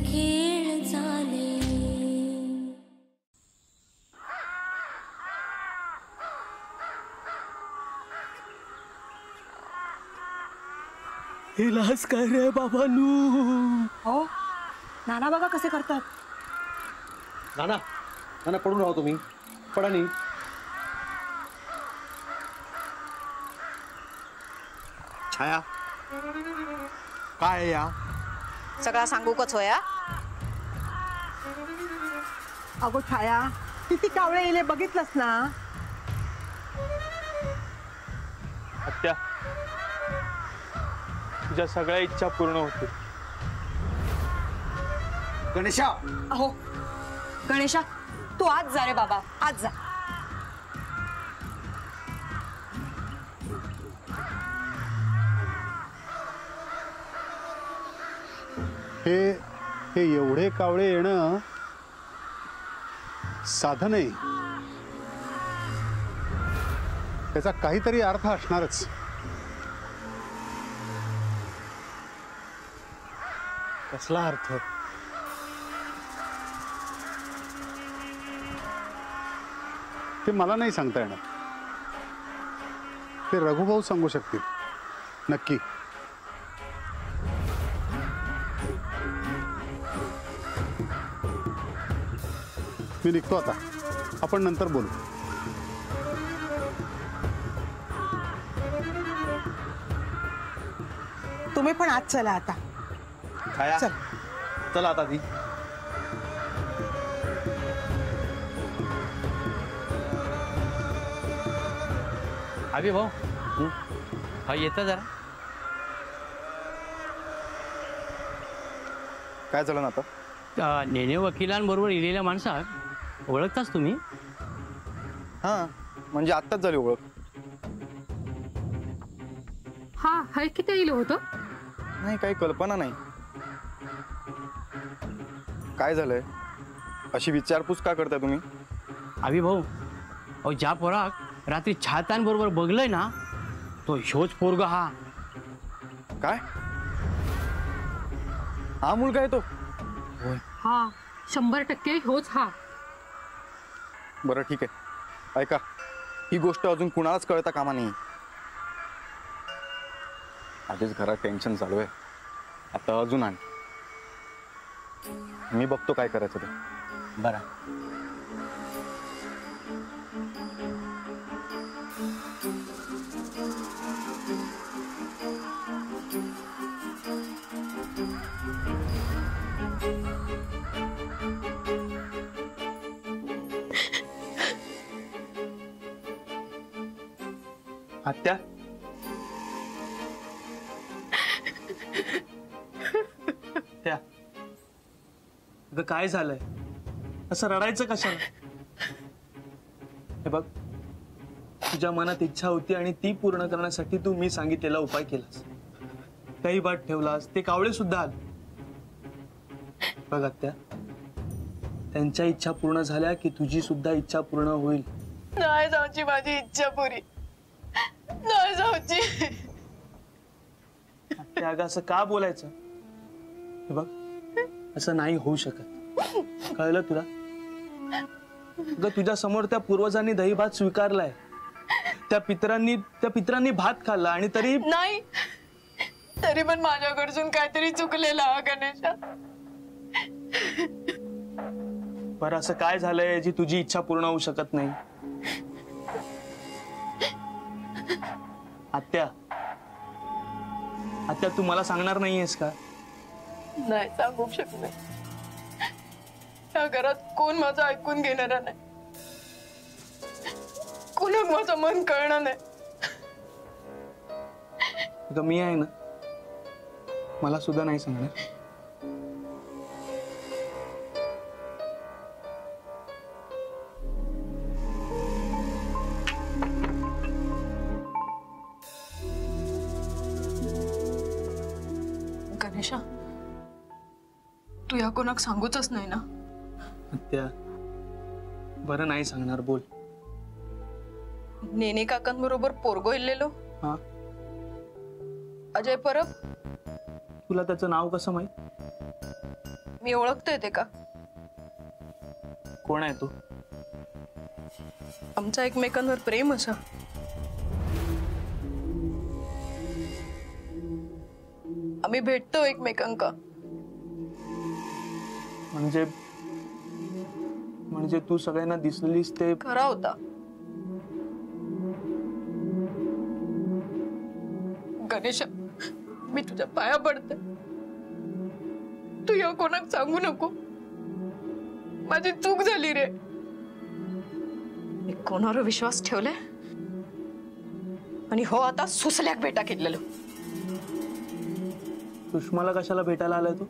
खेळ झाले. इलाज काय रे बाबानू? हो नाना बघा कसे करतात. नाना नाना पडून राहा तुम्ही, पडा नाही. छाया काय या सगळा सांगू कच होया. अगो छाया किती कावळे येले बघितलंस ना. आत्या तुझ्या सगळ्या इच्छा पूर्ण होतील. गणेशा अहो गणेशा तू आज जा रे बाबा, आज जा. हे एवढे कावळे येणं साधं नाही. त्याचा काहीतरी अर्थ असणारच. कसला अर्थ? ते मला नाही सांगता येणार. ते रघुभाऊ सांगू शकतील नक्की. मी निघतो आता, आपण नंतर बोलू. तुम्ही पण आज चला आता. छाया चल. चला आता ती. अभि भाऊ हा येता जरा. काय झालं ना आता? नेने वकिलांबरोबर इलेल्या माणसा ओळखताच तुम्ही? हा म्हणजे आत्ताच झाली ओळख. हा हे किती येईल होतं? नाही काही कल्पना नाही. काय झालंय अशी विचारपूस का करताय तुम्ही? अभि भाऊ अहो ज्या पोराक रात्री छातांबरोबर बघलंय ना तो ह्योच पोरगा. हा काय हा मुलगा आहे तो? हा 100% होच. हा बरं ठीक आहे. ऐका ही गोष्ट अजून कुणालाच कळता कामा नाही. आधीच घरात टेन्शन चालू आहे, आता अजून आण. मी बघतो काय करायचं ते. बरं. आत्या त्या अगं काय झालंय? असं रडायचं कशाला? हे बघ तुझ्या मनात इच्छा होती आणि ती पूर्ण करण्यासाठी तू मी सांगितलेला उपाय केलास. काही बाट ठेवलास, ते कावळे सुद्धा आले. बघ आत्या त्यांच्या इच्छा पूर्ण झाल्या की तुझी सुद्धा इच्छा पूर्ण होईल. नाही जाऊची माझी इच्छा पुरी, नाही जाऊची. त्या अगं असं का बोलायचं? हे बघ असं नाही होऊ शकत, कळलं तुला? अगं तुझ्या समोर त्या पूर्वजांनी दही भात स्वीकारलाय, त्या पितरांनी भात खाल्ला आणि तरी नाही. तरी पण माझ्याकडून काहीतरी चुकलेलं हा गणेशा. बरं असं काय झालंय जी तुझी इच्छा पूर्ण होऊ शकत नाही? आत्या आत्या तू मला सांगणार नाहीयेस का? नाही सांगू शकत. या घरात कोण माझं ऐकून घेणार नाही, कोणाक माझं मन कळणार नाही. मी आहे ना, मला सुद्धा नाही सांगणार. गणेशा तू या कोणाक सांगूच नाही ना? आत्या बरं नाही सांगणार. बोल. नेने काकांबरोबर पोरगो इल्लेलो. हा अजय परब. तुला त्याचं नाव कसं माहित? मी ओळखतोय ते का? कोण आहे तू? आमचा एकमेकांवर प्रेम असं. आम्ही भेटतो एकमेकांका. म्हणजे तू सगळ्यांना दिसलेलीस ते खरा होता. गणेश, मी तुझ्या पाया पडते. तू या कोणाक सांगू नको. माझी चूक झाली रे. मी कोणावर विश्वास ठेवलाय आणि हो आता सुसल्याक भेटा केलेलो. सुषमाला कशाला भेटायला आलाय तू?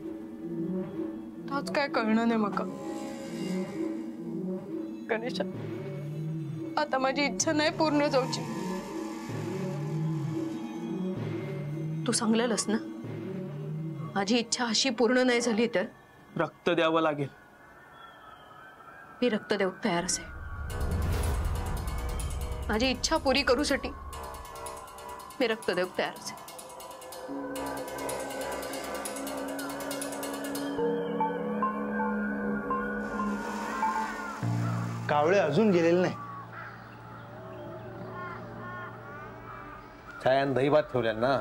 आज काय कळणं नाही मका. गणेश, आता माझी इच्छा नाही पूर्ण जाऊची. तू सांगलेलंस ना, माझी इच्छा अशी पूर्ण नाही झाली तर रक्त द्यावं लागेल. मी रक्त देऊक तयार असे. माझी इच्छा पुरी करूसाठी मी रक्त देऊक तयार असे. कावळे अजून गेलेले नाही. छायान दही भात ठेवल्या ना.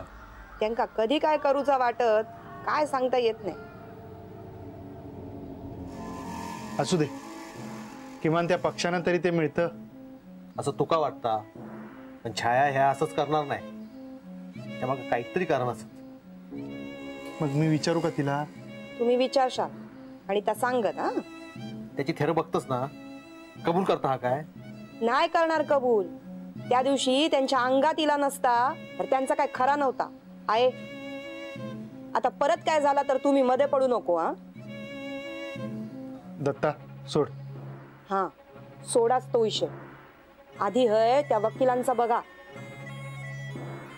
त्यांका कधी काय करूचा वाटत काय सांगता येत नाही. असू दे, किमान त्या पक्षांना तरी ते मिळतं असं तुका वाटता. पण छाया ह्या असंच करणार नाही. त्यामागे काहीतरी कारण असत. मग मी विचारू का तिला? तुम्ही विचारशाल आणि त्या सांगत. हा, त्याची थेर बघतस ना. कबूल करता हा काय? नाही करणार कबूल. त्या दिवशी त्यांच्या अंगात इला नसता तर त्यांचा काय खरा नव्हता. आहे आता परत काय झाला तर तुम्ही मध्ये पडू नको. हा दत्ता सोड. हा, सोडाच तो विषय. आधी हय त्या वकिलांचा बघा.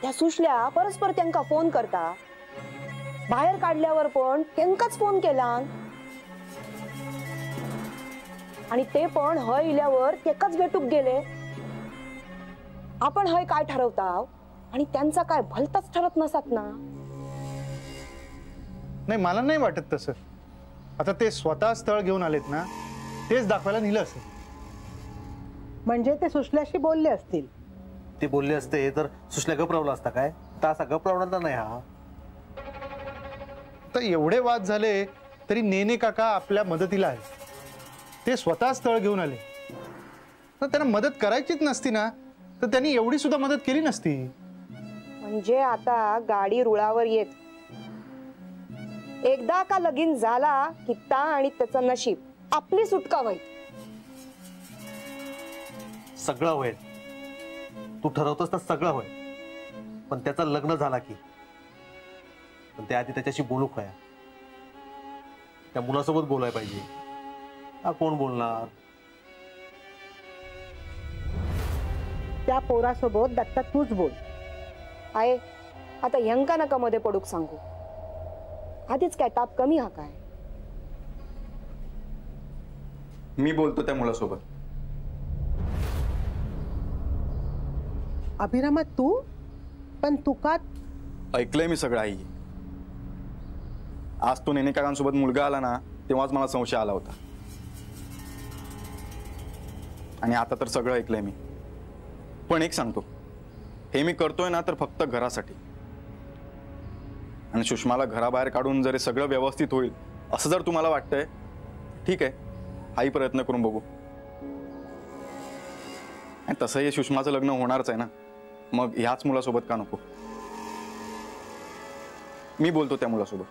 त्या सुशल्या परस्पर त्यांका फोन करता. बाहेर काढल्यावर पण त्यांकाच फोन केला आणि ते पण हय इल्यावर तेकाच भेटूक गेले. आपण हय काय ठरवता आणि त्यांचा काय भलताच ठरत नसत ना. नाही, मला नाही वाटत तसं. आता ते स्वतः स्थळ घेऊन आलेत ना, तेच दाखवायला नेलं असेल. म्हणजे ते सुशल्याशी बोलले असतील. ते बोलले असते तर सुशल्या गपरावला असता काय? तर असा गपरावणार नाही हा. तर एवढे वाद झाले तरी नेने काका आपल्या मदतीला आहे. ते स्वतः स्थळ घेऊन आले. तर त्यांना मदत करायचीच नसती ना, तर त्यांनी एवढी सुद्धा मदत केली नसती. म्हणजे आता गाडी रुळावर येत. एकदा का लगीन झाला की ता आणि त्याचं नशीब आपली सुटका होईल. सगळं होईल. तू ठरवतोस तर सगळं होईल. पण त्याचं लग्न झाला की पण त्याआधी त्याच्याशी बोलू खया. त्या मुलासोबत बोलायला पाहिजे. हा कोण बोलणार? त्या पोरासोबत दत्ता तूच बोल. आहे आता यंका नका मध्ये पडूक सांगू. आधीच काय ताप कमी हा काय? मी बोलतो त्या मुलासोबत. अभिरामा तू पण तू का? ऐकलंय मी सगळं आई. आज तो नेने काकांसोबत मुलगा आला ना, तेव्हाच मला संशय आला होता. आणि आता तर सगळं ऐकलंय मी. पण एक सांगतो, हे मी करतोय ना तर फक्त घरासाठी. आणि सुषमाला घराबाहेर काढून जर हे सगळं व्यवस्थित होईल असं जर तुम्हाला वाटतंय, ठीक आहे, हाही प्रयत्न करून बघू. आणि तसंही सुषमाचं लग्न होणारच आहे ना, मग ह्याच मुलासोबत का नको? मी बोलतो त्या मुलासोबत.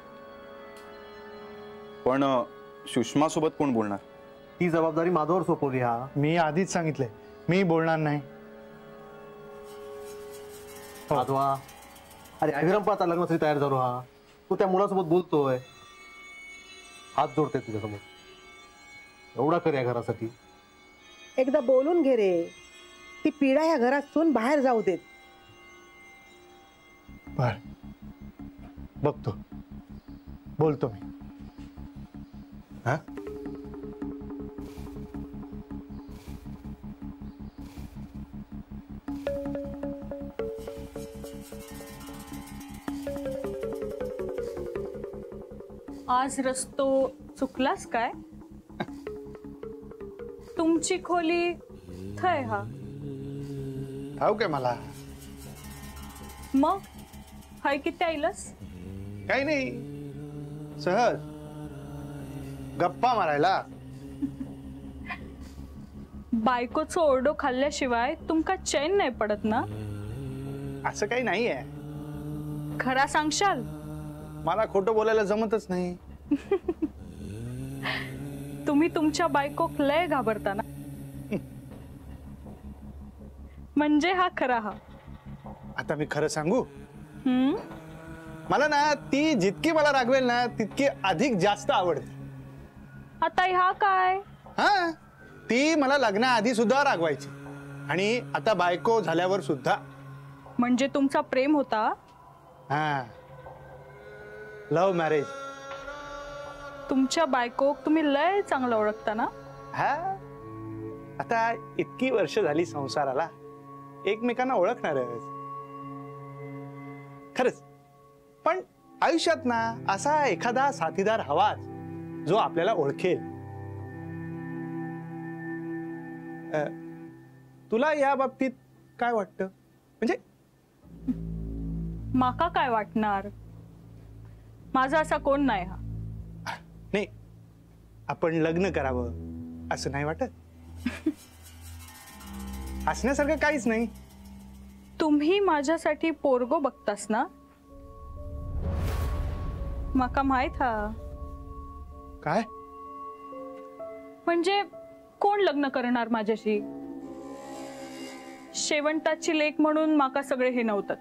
पण सुषमासोबत कोण बोलणार? ही जबाबदारी माझ्यावर सोपवली. हा मी आधीच सांगितलंय, मी बोलणार नाही. माधवा, अरे अभिराम पण आता लग्नासाठी तयार झालो. हा तू त्या मुलासोबत बोलतोय. हात जोडते तुझ्यासमोर. एवढा कर या घरासाठी. एकदा बोलून घे रे. ती पिढा ह्या घरातून बाहेर जाऊ देत. बर, बघतो, बोलतो मी. हा आज रस्तो चुकलास काय? तुमची खोली थय हा. ठाऊक आहे मला. मग हाय किती आईलस? काही नाही, सहज गप्पा मारायला. बायकोचं ओरडो खाल्ल्याशिवाय तुमका चैन नाही पडत ना? असं काही नाहीये. खरा सांगशाल? मला खोटं बोलायला जमतच नाही. तुम्ही तुमच्या बायकोक लय घाबरता ना? म्हणजे हा खरा हा. आता मी खरं सांगू, हम्म. मला ना ती जितकी मला रागवेल ना तितकी अधिक जास्त आवडते. आता हा काय? हा, ती मला लग्नाआधी सुद्धा रागवायची आणि आता बायको झाल्यावर सुद्धा. म्हणजे तुमचा प्रेम होता? हा, लव्ह मॅरेज. तुमच्या बायकोक तुम्ही लय चांगलं ओळखता ना? हा, आता इतकी वर्ष झाली संसाराला, एकमेकांना ओळखणारच. खरंच. पण आयुष्यात ना असा एखादा साथीदार हवाच जो आपल्याला ओळखेल. तुला या बाबतीत काय वाटतं? म्हणजे माका काय वाटणार? माझा असा कोण नाही हा. नाही, आपण लग्न करावं असं नाही वाटत? हसण्यासारखं काहीच नाही. तुम्ही माझ्यासाठी पोरगो बघतास ना? माका माहित हा. काय म्हणजे कोण लग्न करणार माझ्याशी? शेवंताची लेक म्हणून माका सगळे हे नव्हतं.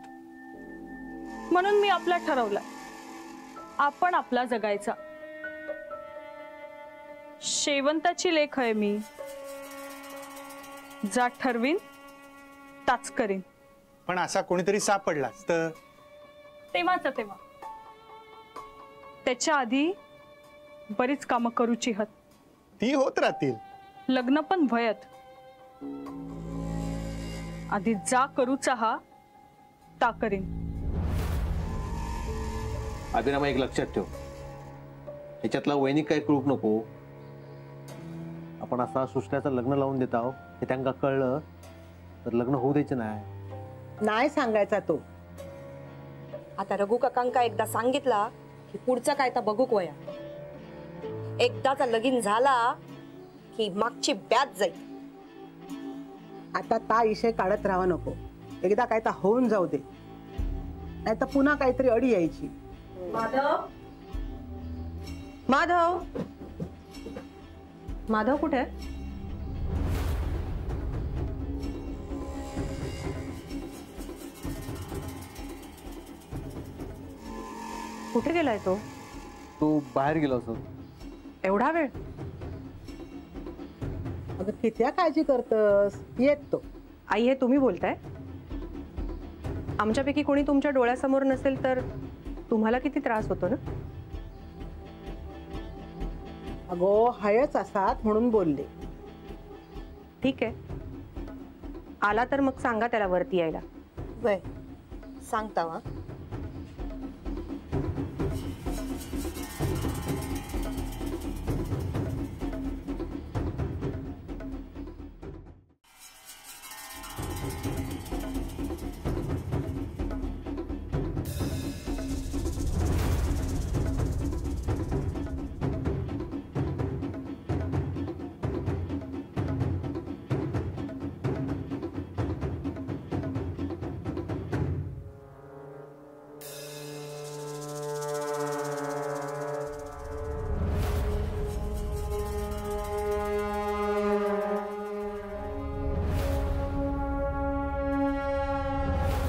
म्हणून मी आपला ठरवला, आपण आपला जगायचा. शेवंताची लेक आहे मी. जा ठरवीन ताच करीन. पण असा कोणीतरी सापडलाच तर? तेव्हाच तेव्हा. त्याच्या आधी बरीच कामं करूची हत. ती होत राहतील. लग्न पण भयत. आधी जा करूचा हा ता करीन. अभिरामा, एक लक्षात ठेव, ह्याच्यातला वैनिक काही करूक नको. आपण असा सुशल्याचं लग्न लावून देत आहोत हे त्यांना कळलं तर लग्न होऊ द्यायचं नाही. नाही सांगायचा तो. आता रघु काकांका एकदा सांगितला की पुढचं काय तर बघूक वया. एकदाचा लगीन झाला की मागची ब्याज जाईल. आता ता विषय काढत राहा नको. एकदा काय तर होऊन जाऊ दे, नाही तर पुन्हा काहीतरी अडी यायची. माधव, माधव, माधव कुठे? कुठे गेलाय तो? तू बाहेर गेला असं. एवढा वेळ? अगं किती काळजी करतस. येत तो. आई, हे तुम्ही बोलताय? आमच्यापैकी कोणी तुमच्या डोळ्यासमोर नसेल तर तुम्हाला किती त्रास होतो ना? अगो हयच असात म्हणून बोलले. ठीक आहे, आला तर मग सांगा त्याला वरती यायला. वय सांगता वा.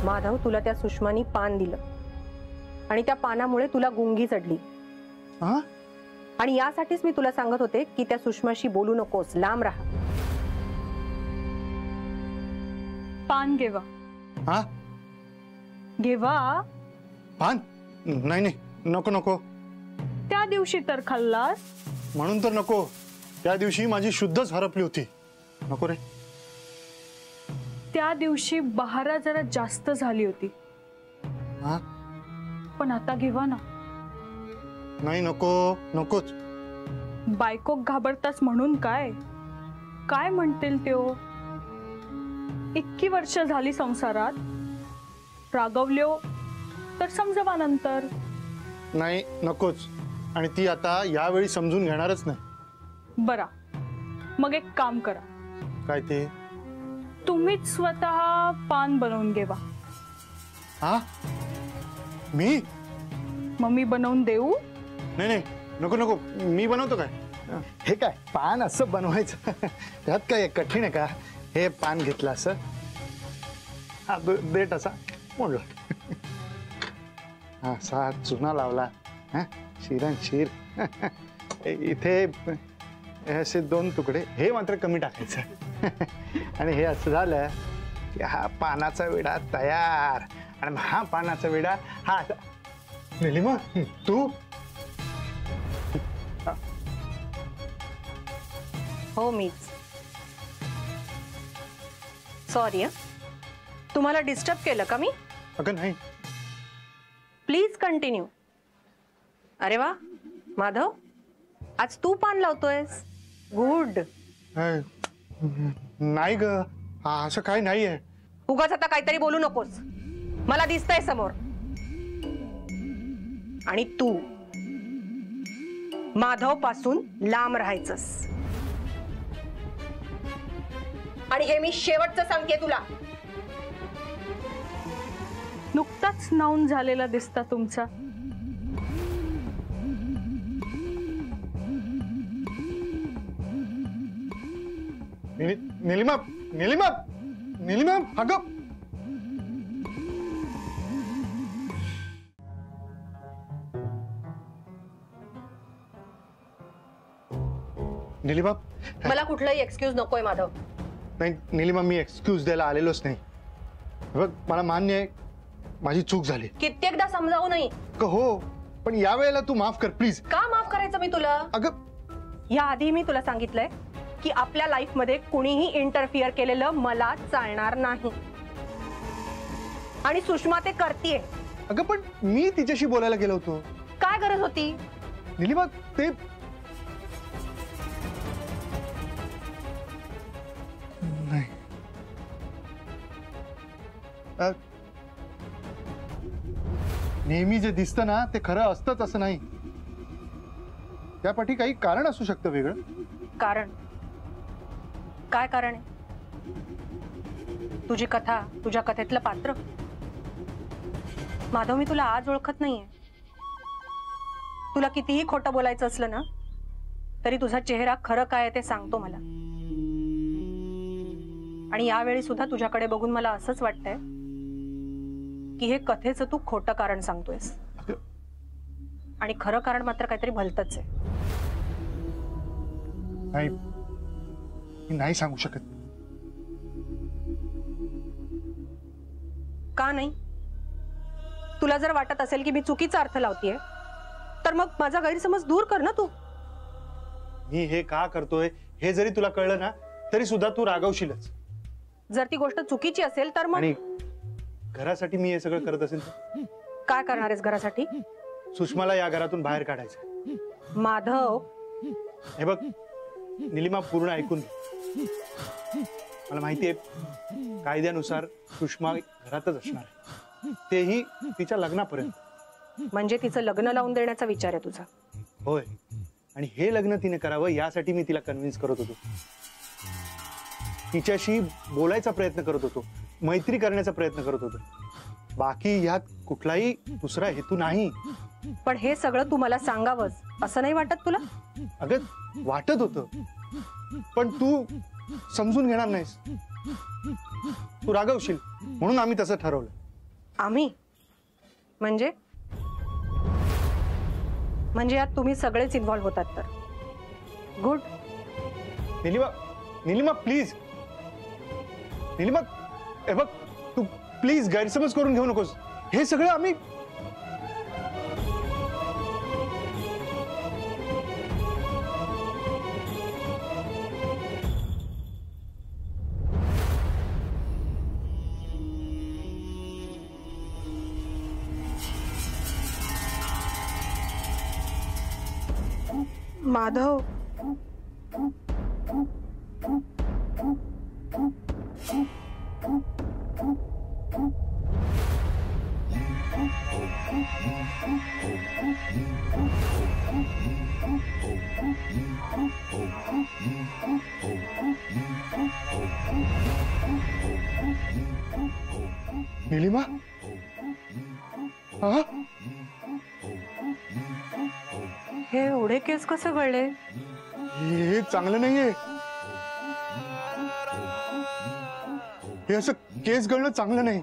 माधव, तुला त्या सुषमानी पान दिलं आणि त्या पानामुळे तुला गुंगी चढली. आणि यासाठीच मी तुला सांगत होते की त्या सुषमाशी बोलू नकोस, लांब राहा. पान घेवा. हा, घेवा. पान? नाही नाही, नको नको. त्या दिवशी तर खाल्लास. म्हणून तर नको. त्या दिवशी माझी शुद्धच हरपली होती. नको रे. त्या दिवशी बहारा जरा जास्त झाली होती. हा, पण आता घेवा ना. नाही नको, नकोच. बायको घाबरतास म्हणून काय काय म्हणतील त्यो? इतकी वर्ष झाली संसारात, रागवल्यो तर समजवा नंतर. नाही नकोच, आणि ती आता यावेळी समजून घेणारच नाही. बरा, मग एक काम करा. काय ते? तुम्हीच स्वतः पान बनवून घेवा. हा? मी? मग मी बनवून देऊ? नाही नाही, नको नको, मी बनवतो काय. हे काय पान असं बनवायचं, त्यात काय कठीण आहे का? हे पान घेतलं असं, हा देठ असा मोडला, हा असा चुना लावला, हा शिरण शिर, इथे असे 2 तुकडे, हे मात्र कमी टाकायचं, आणि हे असं झालं की हा पानाचा विडा तयार. आणि हा पानाचा विडा हा. निलिमा तू? हो मीच. सॉरी, तुम्हाला डिस्टर्ब केलं का मी? अगं नाही. Please continue. अरे वा माधव, आज तू पान लावतोयस. गुड. नाही ग, असं काही नाहीये. उगाच आता काहीतरी बोलू नकोस, मला दिसतंय समोर. आणि तू माधव पासून लांब राहायचंस. आणि हे मी शेवटचं सांगते तुला. नुकताच नाऊन झालेला दिसता तुमचा. निलिमा निलिमा निलिमा, अगं निलिमा. मला कुठलाही एक्सक्यूज नकोय माधव. नाही निलिमा, मी एक्सक्यूज द्यायला आलेलोच नाही. बघ मला मान्य आहे, माझी चूक झाली. कित्येकदा समजावू नाही. हो, पण या वेळेला तू माफ कर प्लीज. का माफ करायचं मी तुला? अगं या आधी मी तुला सांगितलंय की आपल्या लाईफ मध्ये कुणीही इंटरफिअर केलेलं मला चालणार नाही. आणि सुषमा ते करतीये. अगं पण मी तिच्याशी बोलायला गेलो होतो. काय गरज होती? निलिमा ते नाही. नेहमी जे दिसतं ना ते खरं असतंच असं नाही. त्यापाठी काही कारण असू शकतं वेगळं. कारण? काय कारण आहे? तुझी कथा, तुझ्या कथेतलं पात्र. माधव, मी तुला आज ओळखत नाहीये. तुला कितीही खोटं बोलायचं असलं ना तरी तुझा चेहरा खरं काय आहे ते सांगतो मला. आणि यावेळी सुद्धा तुझ्याकडे बघून मला असंच वाटतंय की हे कथेचं तू खोटं कारण सांगतोयस. आणि खरं कारण मात्र काहीतरी भलतच आहे. नाही, मी नाही सांगू शकत. का नाही? तुला जर वाटत असेल की मी चुकीचा अर्थ लावतीये तर मग माझा गैरसमज दूर कर ना तू. मी हे का करतोय हे जरी तुला कळलं ना तरी सुद्धा तू रागवशीलच. जर ती गोष्ट चुकीची असेल तर मग. आणि घरासाठी मी हे सगळं करत असेल तर काय करणार आहेस घरासाठी? सुषमाला या घरातून बाहेर काढायचं. माधव, हे बघ निलिमा, पूर्ण ऐकून घे. मला माहितीये कायद्यानुसार सुषमा घरातच असणार आहे, तेही तिच्या लग्नापर्यंत. म्हणजे तिचं लग्न लावून देण्याचा विचार आहे तुझा? होय, आणि हे लग्न तिने करावं यासाठी मी तिला कन्व्हिन्स करत होतो. तिच्याशी बोलायचा प्रयत्न करत होतो, मैत्री करण्याचा प्रयत्न करत होतो. बाकी यात कुठलाही दुसरा हेतू नाही. पण हे सगळं तू मला सांगावंस असं नाही वाटत तुला? अगं वाटत होतं, पण तू समजून घेणार नाहीस. तू रागवशील म्हणून आम्ही तसं ठरवलं. आम्ही म्हणजे? म्हणजे यात तुम्ही सगळेच इन्व्हॉल्व होतात तर? गुड. निलिमा, निलिमा प्लीज. निलिमा, हे बघ तू प्लीज गैरसमज करून घेऊ नकोस. हे सगळं आम्ही. माधव, नीलिमा हा हे एवढे केस कसे कळले? हे चांगलं नाहीये. हे असं केस गळणं चांगलं नाही.